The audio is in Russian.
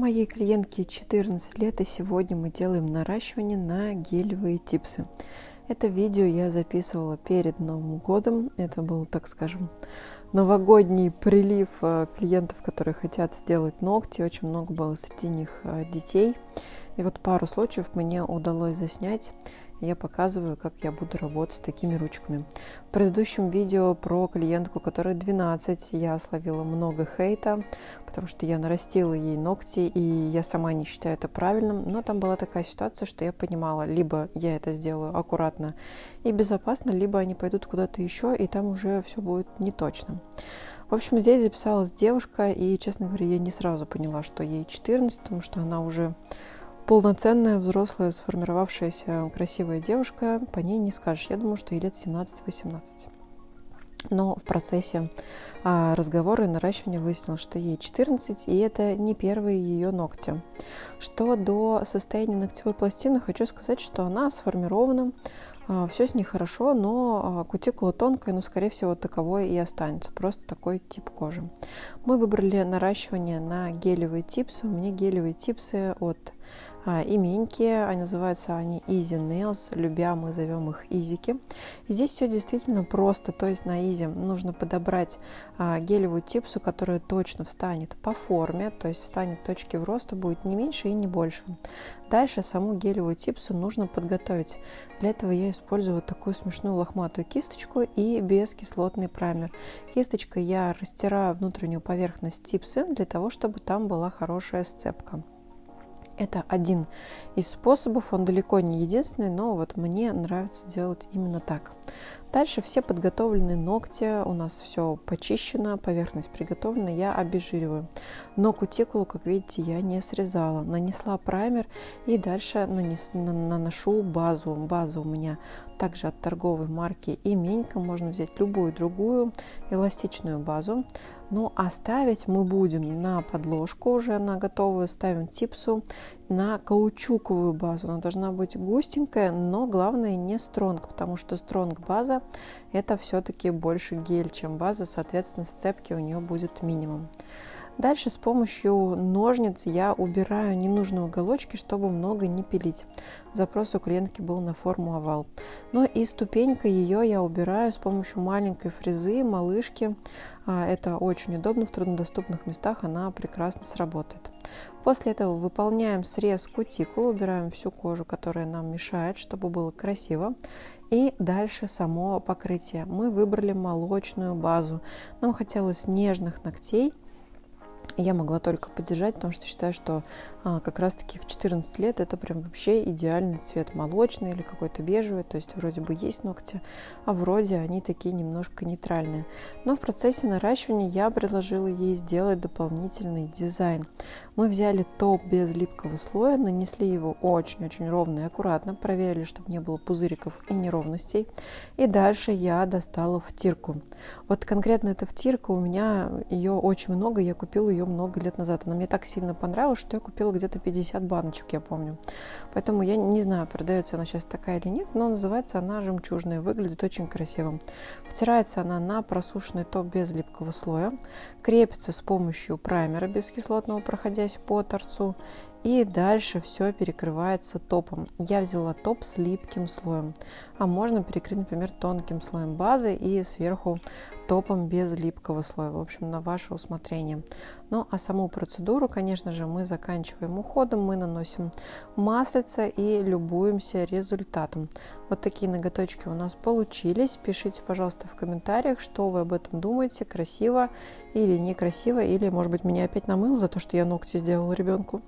Моей клиентке 14 лет, и сегодня мы делаем наращивание на гелевые типсы. Это видео я записывала перед Новым годом. Это был, так скажем, новогодний прилив клиентов, которые хотят сделать ногти. Очень много было среди них детей. И вот пару случаев мне удалось заснять. Я показываю, как я буду работать с такими ручками. В предыдущем видео про клиентку, которой 12, я словила много хейта, потому что я нарастила ей ногти, и я сама не считаю это правильным. Но там была такая ситуация, что я понимала, либо я это сделаю аккуратно и безопасно, либо они пойдут куда-то еще, и там уже все будет неточно. В общем, здесь записалась девушка, и, честно говоря, я не сразу поняла, что ей 14, потому что она уже полноценная, взрослая, сформировавшаяся красивая девушка. По ней не скажешь. Я думаю, что ей лет 17-18. Но в процессе разговора и наращивания выяснилось, что ей 14, и это не первые ее ногти. Что до состояния ногтевой пластины, хочу сказать, что она сформирована, все с ней хорошо, но кутикула тонкая, но, скорее всего, таковой и останется. Просто такой тип кожи. Мы выбрали наращивание на гелевые типсы. У меня гелевые типсы от Именьки, называются они Easy Nails, любя мы зовем их изики. И здесь все действительно просто, то есть на изи нужно подобрать гелевую типсу, которая точно встанет по форме, то есть встанет точки в роста, будет не меньше и не больше. Дальше саму гелевую типсу нужно подготовить. Для этого я использую вот такую смешную лохматую кисточку и бескислотный праймер. Кисточкой я растираю внутреннюю поверхность типсы для того, чтобы там была хорошая сцепка. Это один из способов, он далеко не единственный, но вот мне нравится делать именно так. Дальше все подготовленные ногти, у нас все почищено, поверхность приготовлена, я обезжириваю. Но кутикулу, как видите, я не срезала. Нанесла праймер и дальше наношу базу. База у меня также от торговой марки Именька, можно взять любую другую эластичную базу. Но оставить мы будем на подложку уже на готовую, ставим типсу на каучуковую базу. Она должна быть густенькая, но главное не стронг, потому что стронг база это все-таки больше гель, чем база, соответственно, сцепки у нее будет минимум. Дальше с помощью ножниц я убираю ненужные уголочки, чтобы много не пилить. Запрос у клиентки был на форму овал. Ну и ступенька ее я убираю с помощью маленькой фрезы, малышки. Это очень удобно, в труднодоступных местах она прекрасно сработает. После этого выполняем срез кутикулы, убираем всю кожу, которая нам мешает, чтобы было красиво. И дальше само покрытие. Мы выбрали молочную базу. Нам хотелось нежных ногтей. Я могла только поддержать, потому что считаю, что как раз-таки в 14 лет это прям вообще идеальный цвет, молочный или какой-то бежевый, то есть вроде бы есть ногти, а вроде они такие немножко нейтральные. Но в процессе наращивания я предложила ей сделать дополнительный дизайн. Мы взяли топ без липкого слоя, нанесли его очень-очень ровно и аккуратно, проверили, чтобы не было пузыриков и неровностей. И дальше я достала втирку. Вот конкретно эта втирка, у меня ее очень много, я купила ее много лет назад. Она мне так сильно понравилась, что я купила где-то 50 баночек, я помню. Поэтому я не знаю, продается она сейчас такая или нет, но называется она жемчужная, выглядит очень красиво. Втирается она на просушенный топ без липкого слоя, крепится с помощью праймера бескислотного, проходясь по торцу, и дальше все перекрывается топом. Я взяла топ с липким слоем, а можно перекрыть, например, тонким слоем базы и сверху топом без липкого слоя. В общем, на ваше усмотрение. Ну, а саму процедуру, конечно же, мы заканчиваем уходом, мы наносим маслице и любуемся результатом. Вот такие ноготочки у нас получились. Пишите, пожалуйста, в комментариях, что вы об этом думаете, красиво или некрасиво, или, может быть, меня опять намыло за то, что я ногти сделала ребенку.